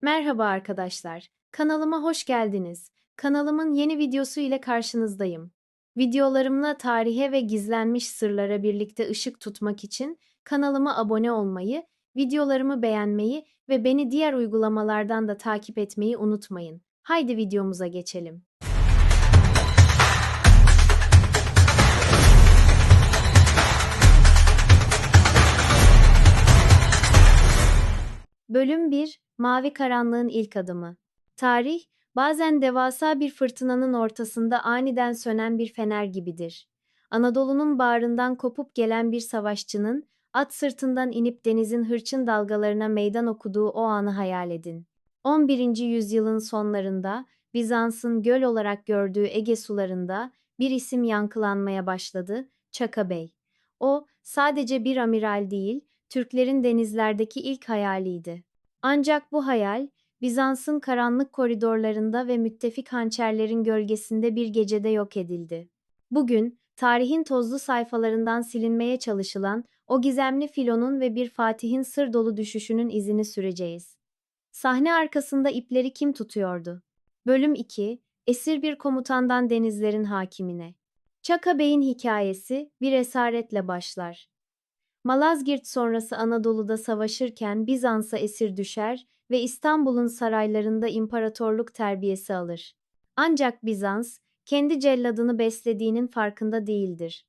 Merhaba arkadaşlar. Kanalıma hoş geldiniz. Kanalımın yeni videosu ile karşınızdayım. Videolarımla tarihe ve gizlenmiş sırlara birlikte ışık tutmak için kanalıma abone olmayı, videolarımı beğenmeyi ve beni diğer uygulamalardan da takip etmeyi unutmayın. Haydi videomuza geçelim. Bölüm 1: Mavi Karanlığın İlk Adımı. Tarih, bazen devasa bir fırtınanın ortasında aniden sönen bir fener gibidir. Anadolu'nun bağrından kopup gelen bir savaşçının, at sırtından inip denizin hırçın dalgalarına meydan okuduğu o anı hayal edin. 11. yüzyılın sonlarında, Bizans'ın göl olarak gördüğü Ege sularında bir isim yankılanmaya başladı: Çaka Bey. O, sadece bir amiral değil, Türklerin denizlerdeki ilk hayaliydi. Ancak bu hayal, Bizans'ın karanlık koridorlarında ve müttefik hançerlerin gölgesinde bir gecede yok edildi. Bugün, tarihin tozlu sayfalarından silinmeye çalışılan o gizemli filonun ve bir fatihin sır dolu düşüşünün izini süreceğiz. Sahne arkasında ipleri kim tutuyordu? Bölüm 2: Esir bir komutandan denizlerin hakimine. Çaka Bey'in hikayesi bir esaretle başlar. Malazgirt sonrası Anadolu'da savaşırken Bizans'a esir düşer ve İstanbul'un saraylarında imparatorluk terbiyesi alır. Ancak Bizans, kendi celladını beslediğinin farkında değildir.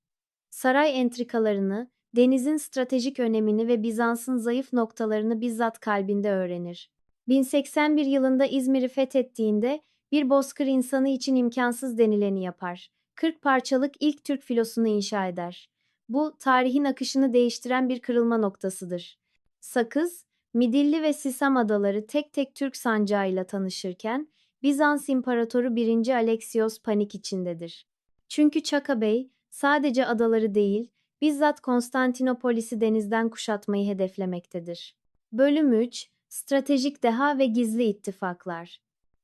Saray entrikalarını, denizin stratejik önemini ve Bizans'ın zayıf noktalarını bizzat kalbinde öğrenir. 1081 yılında İzmir'i fethettiğinde bir bozkır insanı için imkansız denileni yapar. 40 parçalık ilk Türk filosunu inşa eder. Bu, tarihin akışını değiştiren bir kırılma noktasıdır. Sakız, Midilli ve Sisam adaları tek tek Türk sancağıyla tanışırken, Bizans İmparatoru 1. Alexios panik içindedir. Çünkü Çaka Bey, sadece adaları değil, bizzat Konstantinopolis'i denizden kuşatmayı hedeflemektedir. Bölüm 3: Stratejik Deha ve Gizli İttifaklar.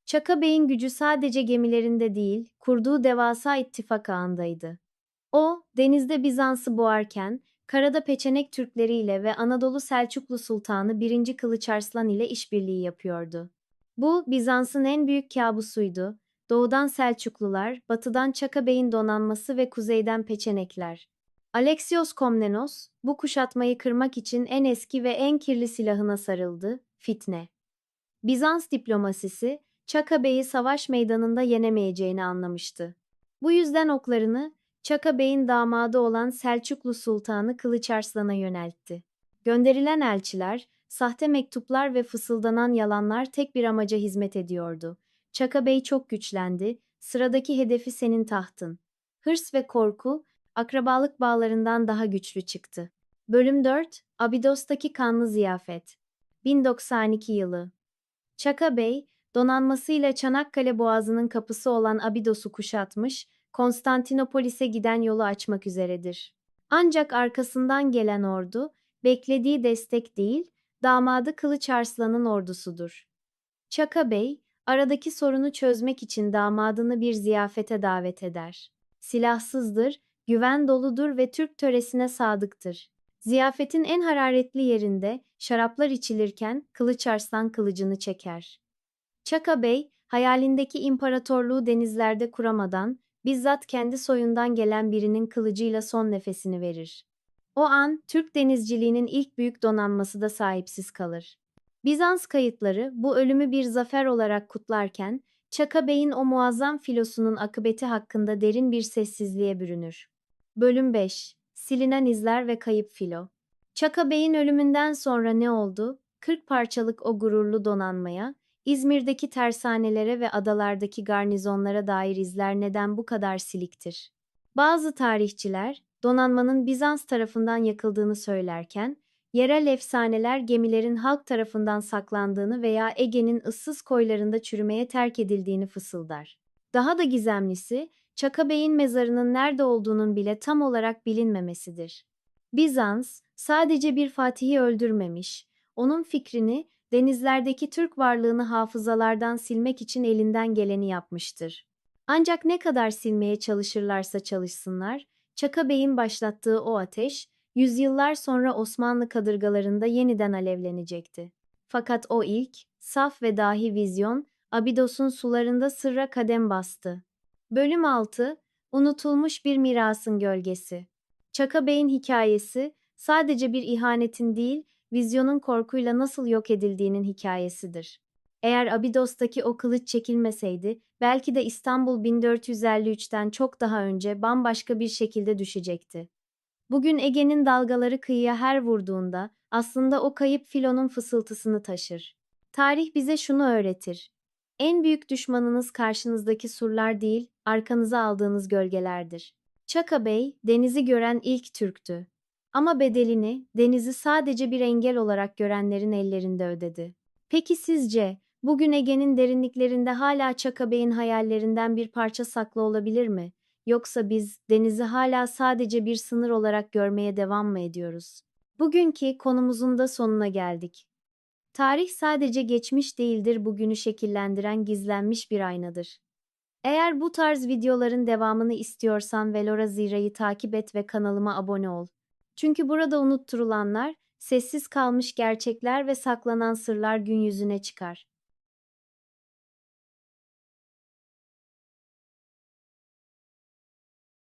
Çaka Bey'in gücü sadece gemilerinde değil, kurduğu devasa ittifak ağındaydı. O, denizde Bizans'ı boğarken, karada Peçenek Türkleriyle ve Anadolu Selçuklu Sultanı 1. Kılıç Arslan ile işbirliği yapıyordu. Bu, Bizans'ın en büyük kabusuydu. Doğudan Selçuklular, batıdan Çaka Bey'in donanması ve kuzeyden Peçenekler. Alexios Komnenos, bu kuşatmayı kırmak için en eski ve en kirli silahına sarıldı: fitne. Bizans diplomasisi, Çaka Bey'i savaş meydanında yenemeyeceğini anlamıştı. Bu yüzden oklarını, Çaka Bey'in damadı olan Selçuklu Sultanı Kılıç Arslan'a yöneltti. Gönderilen elçiler, sahte mektuplar ve fısıldanan yalanlar tek bir amaca hizmet ediyordu. Çaka Bey çok güçlendi, sıradaki hedefi senin tahtın. Hırs ve korku, akrabalık bağlarından daha güçlü çıktı. Bölüm 4: Abidos'taki Kanlı Ziyafet. 1092 yılı. Çaka Bey, donanmasıyla Çanakkale Boğazı'nın kapısı olan Abidos'u kuşatmış, Konstantinopolis'e giden yolu açmak üzeredir. Ancak arkasından gelen ordu, beklediği destek değil, damadı Kılıç Arslan'ın ordusudur. Çaka Bey, aradaki sorunu çözmek için damadını bir ziyafete davet eder. Silahsızdır, güven doludur ve Türk töresine sadıktır. Ziyafetin en hararetli yerinde şaraplar içilirken Kılıç Arslan kılıcını çeker. Çaka Bey, hayalindeki imparatorluğu denizlerde kuramadan, bizzat kendi soyundan gelen birinin kılıcıyla son nefesini verir. O an, Türk denizciliğinin ilk büyük donanması da sahipsiz kalır. Bizans kayıtları bu ölümü bir zafer olarak kutlarken, Çaka Bey'in o muazzam filosunun akıbeti hakkında derin bir sessizliğe bürünür. Bölüm 5: Silinen izler ve kayıp filo. Çaka Bey'in ölümünden sonra ne oldu? 40 parçalık o gururlu donanmaya, İzmir'deki tersanelere ve adalardaki garnizonlara dair izler neden bu kadar siliktir? Bazı tarihçiler, donanmanın Bizans tarafından yakıldığını söylerken, yerel efsaneler gemilerin halk tarafından saklandığını veya Ege'nin ıssız koylarında çürümeye terk edildiğini fısıldar. Daha da gizemlisi, Çaka Bey'in mezarının nerede olduğunun bile tam olarak bilinmemesidir. Bizans, sadece bir fatihi öldürmemiş, onun fikrini, denizlerdeki Türk varlığını hafızalardan silmek için elinden geleni yapmıştır. Ancak ne kadar silmeye çalışırlarsa çalışsınlar, Çaka Bey'in başlattığı o ateş, yüzyıllar sonra Osmanlı kadırgalarında yeniden alevlenecekti. Fakat o ilk, saf ve dahi vizyon, Abidos'un sularında sırra kadem bastı. Bölüm 6, Unutulmuş bir mirasın gölgesi. Çaka Bey'in hikayesi, sadece bir ihanetin değil, vizyonun korkuyla nasıl yok edildiğinin hikayesidir. Eğer Abidos'taki o kılıç çekilmeseydi, belki de İstanbul 1453'ten çok daha önce bambaşka bir şekilde düşecekti. Bugün Ege'nin dalgaları kıyıya her vurduğunda, aslında o kayıp filonun fısıltısını taşır. Tarih bize şunu öğretir. En büyük düşmanınız karşınızdaki surlar değil, arkanıza aldığınız gölgelerdir. Çaka Bey, denizi gören ilk Türktü. Ama bedelini, denizi sadece bir engel olarak görenlerin ellerinde ödedi. Peki sizce, bugün Ege'nin derinliklerinde hala Çaka Bey'in hayallerinden bir parça saklı olabilir mi? Yoksa biz denizi hala sadece bir sınır olarak görmeye devam mı ediyoruz? Bugünkü konumuzun da sonuna geldik. Tarih sadece geçmiş değildir, bugünü şekillendiren gizlenmiş bir aynadır. Eğer bu tarz videoların devamını istiyorsan Velora Zira'yı takip et ve kanalıma abone ol. Çünkü burada unutturulanlar, sessiz kalmış gerçekler ve saklanan sırlar gün yüzüne çıkar.